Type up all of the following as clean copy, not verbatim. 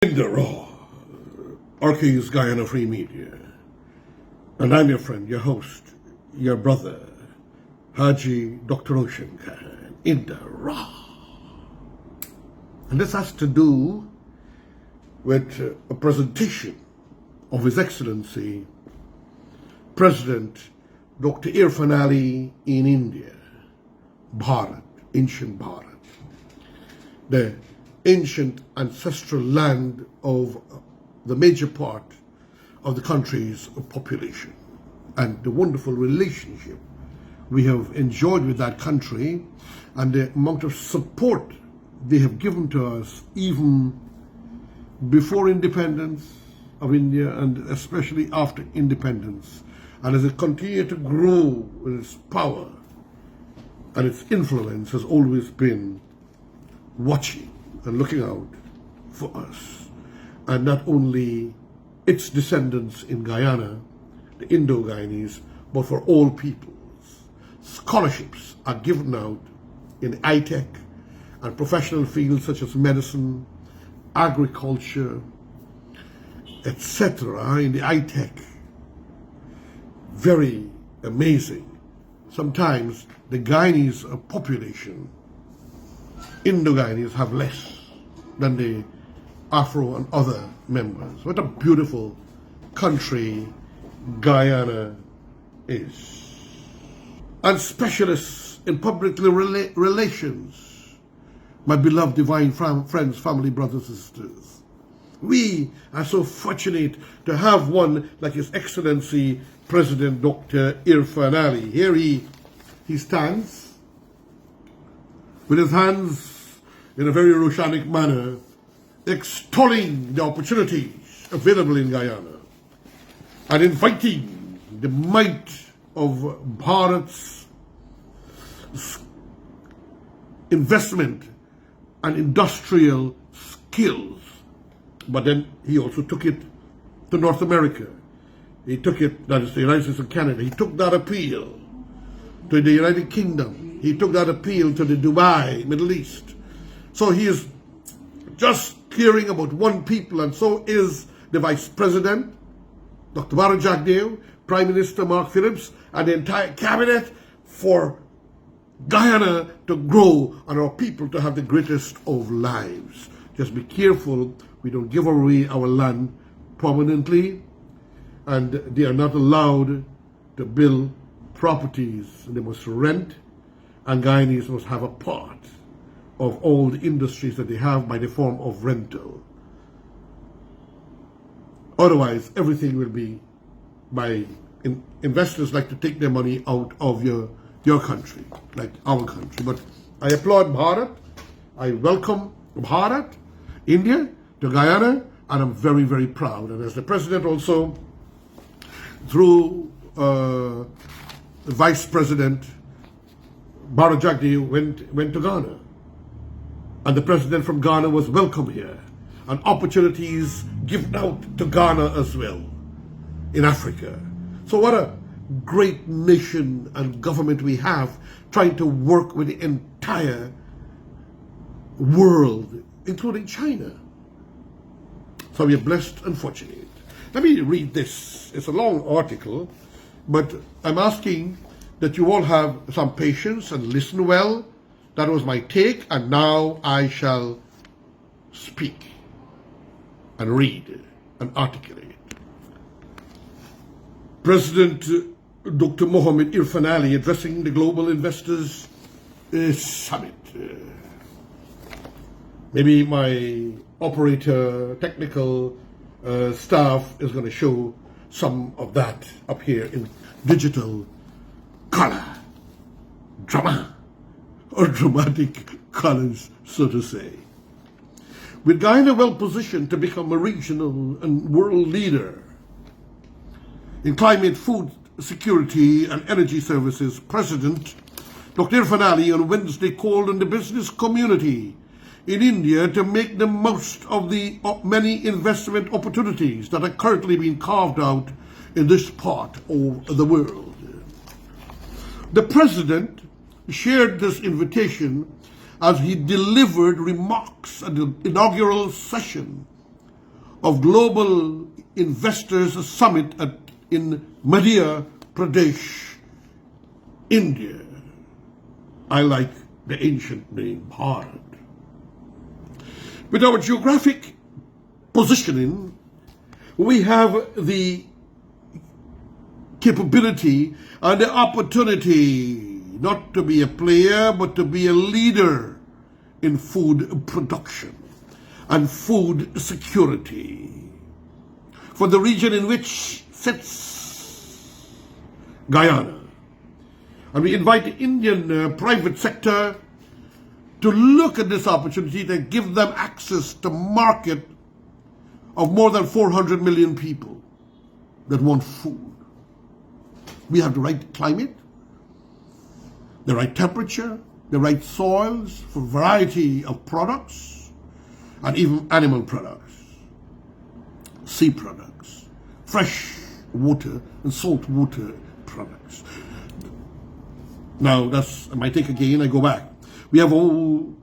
In the raw, Archives Guyana Free Media. And I'm your friend, your host, your brother, Hajji Dr. Roshan in the raw. And this has to do with a presentation of His Excellency President Dr. IRFAAN Ali in India, Bharat, ancient Bharat, the ancient ancestral land of the major part of the country's population, and the wonderful relationship we have enjoyed with that country, and the amount of support they have given to us even before independence of India and especially after independence, and as it continued to grow with its power and its influence has always been watching and looking out for us, and not only its descendants in Guyana, the Indo-Guyanese, but for all peoples. Scholarships are given out in high-tech and professional fields such as medicine, agriculture, etc. in the high-tech. Very amazing. Sometimes the Guyanese population, Indo-Guyanese, have less than the Afro and other members. What a beautiful country Guyana is. And specialists in public relations, my beloved divine friends, family, brothers and sisters. We are so fortunate to have one like His Excellency President Dr. IRFAAN Ali. Here he stands with his hands in a very Roshanic manner, extolling the opportunities available in Guyana and inviting the might of Bharat's investment and industrial skills. But then he also took it to North America. He took it, that is the United States and Canada. He took that appeal to the United Kingdom. He took that appeal to the Dubai, Middle East. So he is just caring about one people, and so is the Vice President, Dr. Jagdeo, Prime Minister Mark Phillips, and the entire cabinet for Guyana to grow and our people to have the greatest of lives. Just be careful we don't give away our land permanently, and they are not allowed to build properties. They must rent, and Guyanese must have a part of all the industries that they have by the form of rental. Otherwise, everything will be by investors like to take their money out of your country, like our country. But I applaud Bharat. I welcome Bharat, India, to Guyana, and I'm very, very proud. And as the President also, through the Vice President, Jagdeo went to Ghana. And the President from Ghana was welcome here. And opportunities given out to Ghana as well, in Africa. So what a great nation and government we have, trying to work with the entire world, including China. So we are blessed and fortunate. Let me read this. It's a long article, but I'm asking that you all have some patience and listen well. That was my take, and now I shall speak and read and articulate. President Dr. Mohammed IRFAAN Ali addressing the Global Investors Summit. Maybe my operator, technical staff is going to show some of that up here in digital color, drama, or dramatic colors, so to say. With Guyana well positioned to become a regional and world leader in climate, food security and energy services, President Dr. IRFAAN Ali on Wednesday called on the business community in India to make the most of the many investment opportunities that are currently being carved out in this part of the world. The President shared this invitation as he delivered remarks at the inaugural session of Global Investors Summit in Madhya Pradesh, India. I like the ancient name Bharat. With our geographic positioning, we have the capability and the opportunity not to be a player, but to be a leader in food production and food security for the region in which sits Guyana. And we invite the Indian private sector to look at this opportunity to give them access to market of more than 400 million people that want food. We have the right climate, the right temperature, the right soils for a variety of products, and even animal products, sea products, fresh water and salt water products. Now, that's my take again. I go back. We have all,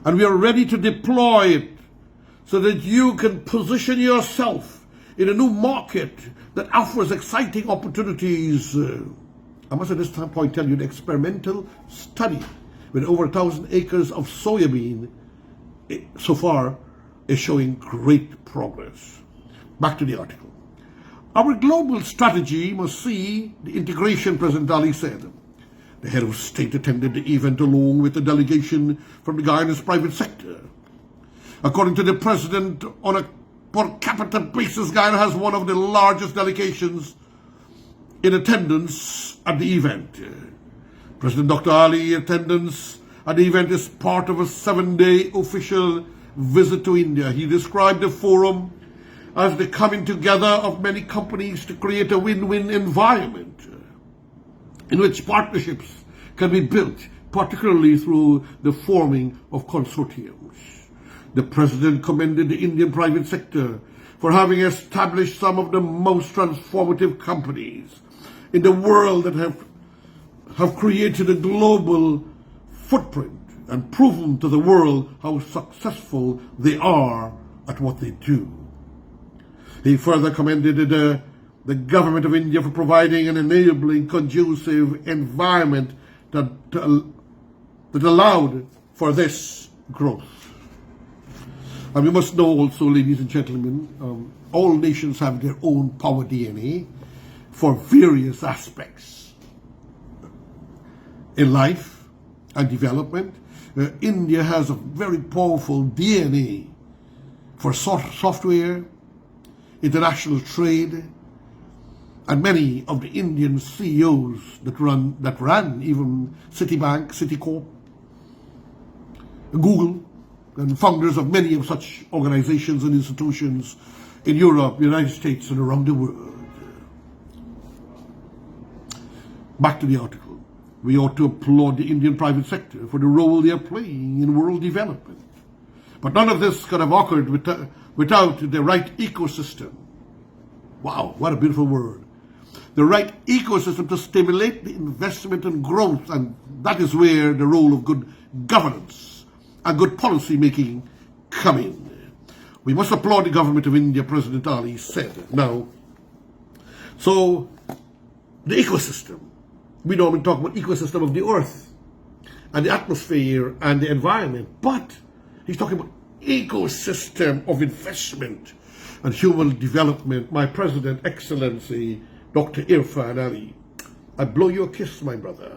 and we are ready to deploy it so that you can position yourself in a new market that offers exciting opportunities. I must at this point tell you the experimental study with over 1,000 acres of soybean so far is showing great progress. Back to the article. Our global strategy must see the integration, President Ali said. The head of state attended the event along with a delegation from the Guyana's private sector. According to the president, on a per capita basis, Guyana has one of the largest delegations in attendance at the event. President Dr. Ali's attendance at the event is part of a 7-day official visit to India. He described the forum as the coming together of many companies to create a win-win environment in which partnerships can be built, particularly through the forming of consortiums. The president commended the Indian private sector for having established some of the most transformative companies in the world that have created a global footprint and proven to the world how successful they are at what they do. He further commended the government of India for providing an enabling, conducive environment that allowed for this growth. And we must know also, ladies and gentlemen, all nations have their own power DNA for various aspects in life and development. India has a very powerful DNA for software, international trade, and many of the Indian CEOs that ran even Citibank, Citicorp, Google, and founders of many of such organizations and institutions in Europe, the United States, and around the world. Back to the article. We ought to applaud the Indian private sector for the role they are playing in world development. But none of this could have occurred without the right ecosystem. Wow, what a beautiful word. The right ecosystem to stimulate the investment and growth, and that is where the role of good governance and good policy making come in. We must applaud the government of India, President Ali said. Now, so the ecosystem, we normally talk about ecosystem of the earth and the atmosphere and the environment, but he's talking about ecosystem of investment and human development. My President, Excellency, Dr. IRFAAN Ali, I blow you a kiss, my brother.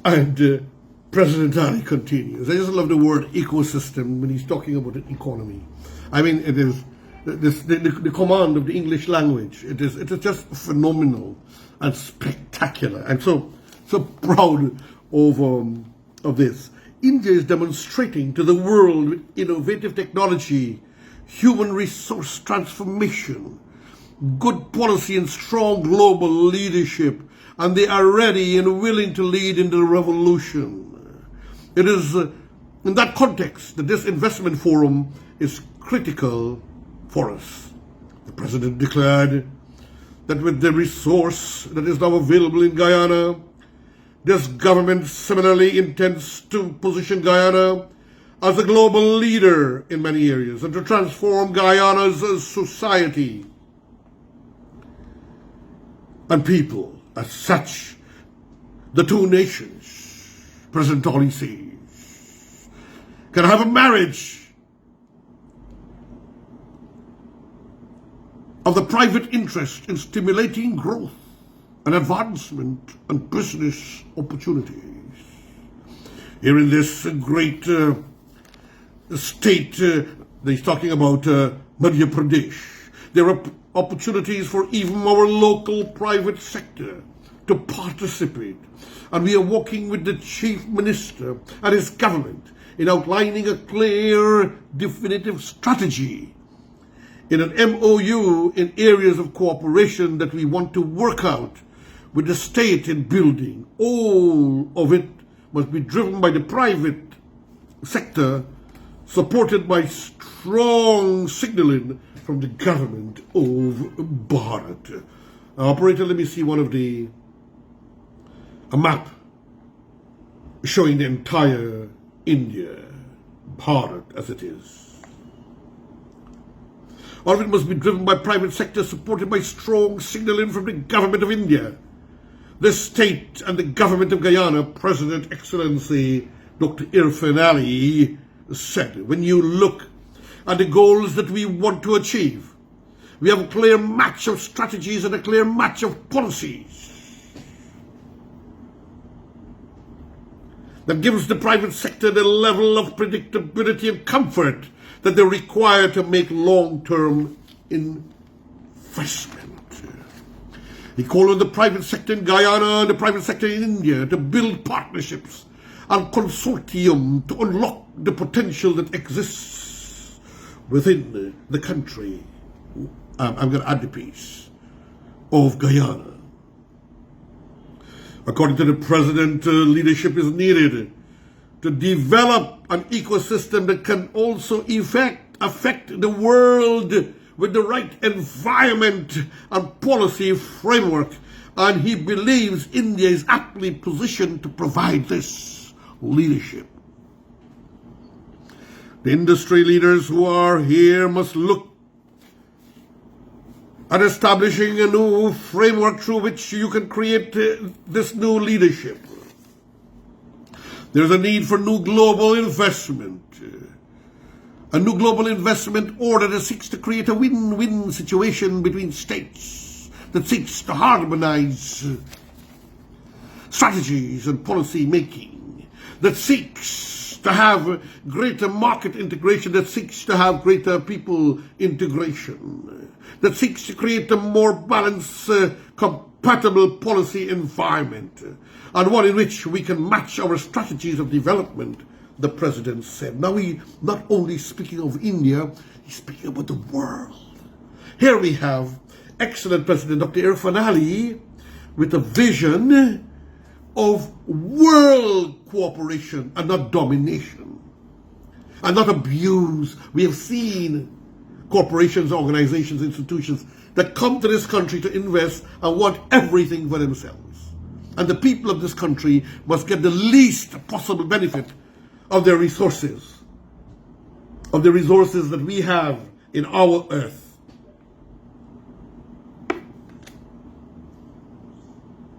And President Ali continues. I just love the word ecosystem when he's talking about an economy. I mean, it is the command of the English language. It is just phenomenal and spectacular. I'm so proud of this. India is demonstrating to the world with innovative technology, human resource transformation, good policy and strong global leadership, and they are ready and willing to lead in the revolution. It is in that context that this investment forum is critical for us. The president declared that with the resource that is now available in Guyana, This government similarly intends to position Guyana as a global leader in many areas and to transform Guyana's society and people. As such, the two nations, President Ali says, can have a marriage of the private interest in stimulating growth and advancement and business opportunities. Here in this great state, he's talking about Madhya Pradesh, there are opportunities for even our local private sector to participate. And we are working with the Chief Minister and his government in outlining a clear, definitive strategy in an MOU in areas of cooperation that we want to work out with the state in building. All of it must be driven by the private sector, supported by strong signaling from the government of Bharat. Operator, let me see a map showing the entire India, Bharat as it is. All of it must be driven by private sector, supported by strong signaling from the government of India, the state and the government of Guyana. President Excellency Dr. IRFAAN Ali said, when you look at the goals that we want to achieve, we have a clear match of strategies and a clear match of policies that gives the private sector the level of predictability and comfort that they require to make long-term investment. He called on the private sector in Guyana and the private sector in India to build partnerships and consortium to unlock the potential that exists within the country. I'm going to add the piece of Guyana. According to the president, leadership is needed to develop an ecosystem that can also affect the world with the right environment and policy framework. And he believes India is aptly positioned to provide this leadership. The industry leaders who are here must look at establishing a new framework through which you can create this new leadership. There's a need for new global investment, a new global investment order that seeks to create a win-win situation between states, that seeks to harmonize strategies and policy making, that seeks to have greater market integration, that seeks to have greater people integration, that seeks to create a more balanced, compatible policy environment, and one in which we can match our strategies of development, the president said. Now he's not only speaking of India, he's speaking about the world. Here we have excellent President Dr. IRFAAN Ali with a vision of world cooperation and not domination and not abuse. We have seen corporations, organizations, institutions that come to this country to invest and want everything for themselves. And the people of this country must get the least possible benefit of their resources, of the resources that we have in our earth.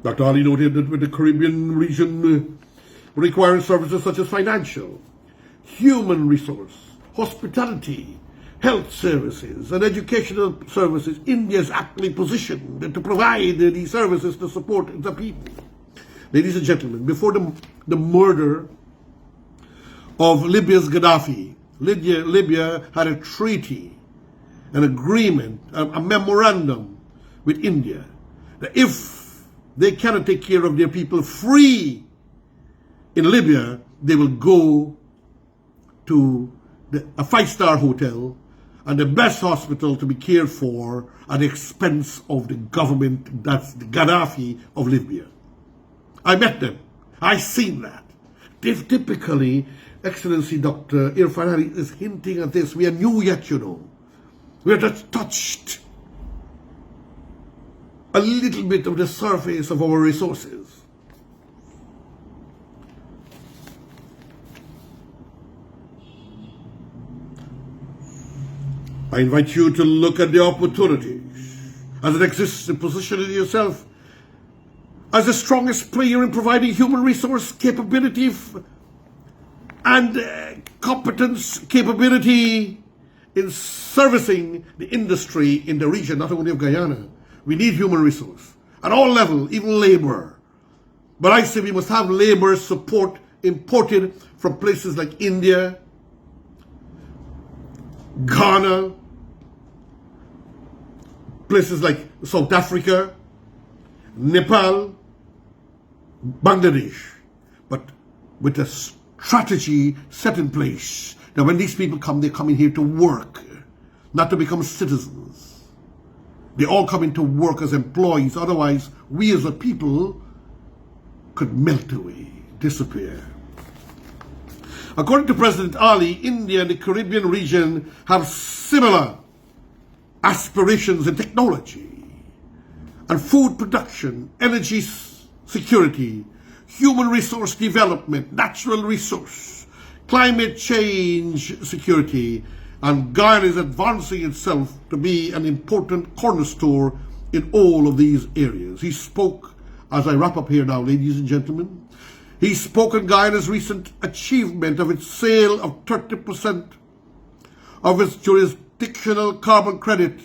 Dr. Ali noted that with the Caribbean region requiring services such as financial, human resource, hospitality, health services, and educational services, India is aptly positioned to provide these services to support the people. Ladies and gentlemen, before the murder of Libya's Gaddafi, Libya had a treaty, an agreement, a memorandum with India that if they cannot take care of their people free in Libya, they will go to a five-star hotel and the best hospital to be cared for at the expense of the government, that's the Gaddafi of Libya. I met them. I seen that. Typically, Excellency Dr. IRFAAN Ali is hinting at this. We are new yet, you know. We are just touched a little bit of the surface of our resources. I invite you to look at the opportunities as it exists and positioning yourself as the strongest player in providing human resource capability and competence capability in servicing the industry in the region, not only of Guyana. We need human resource at all levels, even labor. But I say we must have labor support imported from places like India, Ghana, places like South Africa, Nepal, Bangladesh, but with a strategy set in place that when these people come, they come in here to work, not to become citizens. They all come in to work as employees. Otherwise, we as a people could melt away, disappear. According to President Ali, India and the Caribbean region have similar aspirations in technology and food production, energy security, human resource development, natural resource, climate change security, and Guyana is advancing itself to be an important cornerstone in all of these areas. He spoke, as I wrap up here now, ladies and gentlemen, he spoke on Guyana's recent achievement of its sale of 30% of its jurisdictional carbon credit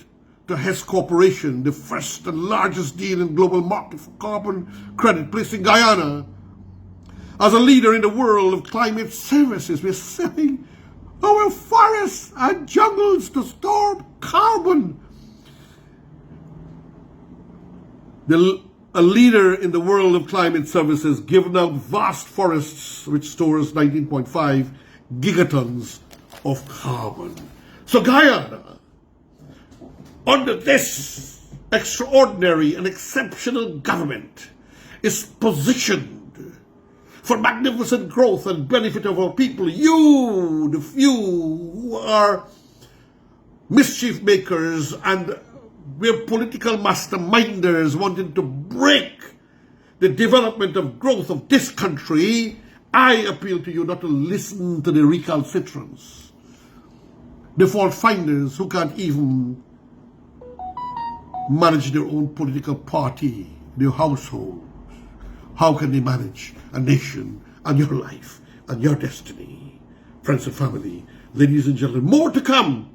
to Hess Corporation, the first and largest deal in global market for carbon credit, placing Guyana as a leader in the world of climate services. We're selling our forests and jungles to store carbon. A leader in the world of climate services, giving out vast forests which stores 19.5 gigatons of carbon. So Guyana, under this extraordinary and exceptional government, is positioned for magnificent growth and benefit of our people. You, the few who are mischief makers and we're political masterminders wanting to break the development of growth of this country, I appeal to you not to listen to the recalcitrants, the fault finders who can't even manage their own political party, their households. How can they manage a nation and your life and your destiny? Friends and family, ladies and gentlemen, more to come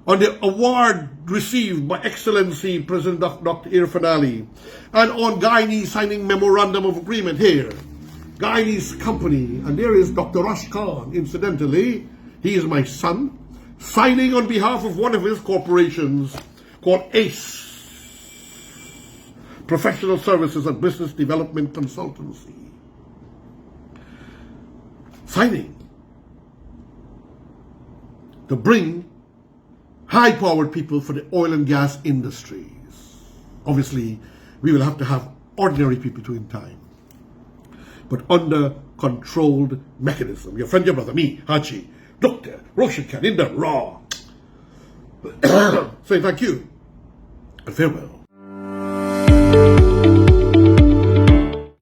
on the award received by Excellency President Dr. IRFAAN Ali and on Guyanese signing memorandum of agreement here. Guyanese company, and there is Dr. Roshan, incidentally, he is my son, signing on behalf of one of his corporations called ACE, Professional Services and Business Development Consultancy. Signing to bring high-powered people for the oil and gas industries. Obviously, we will have to have ordinary people to in time, but under controlled mechanism. Your friend, your brother, me, Hajji, Dr. Roshan in the raw. Say thank you and farewell.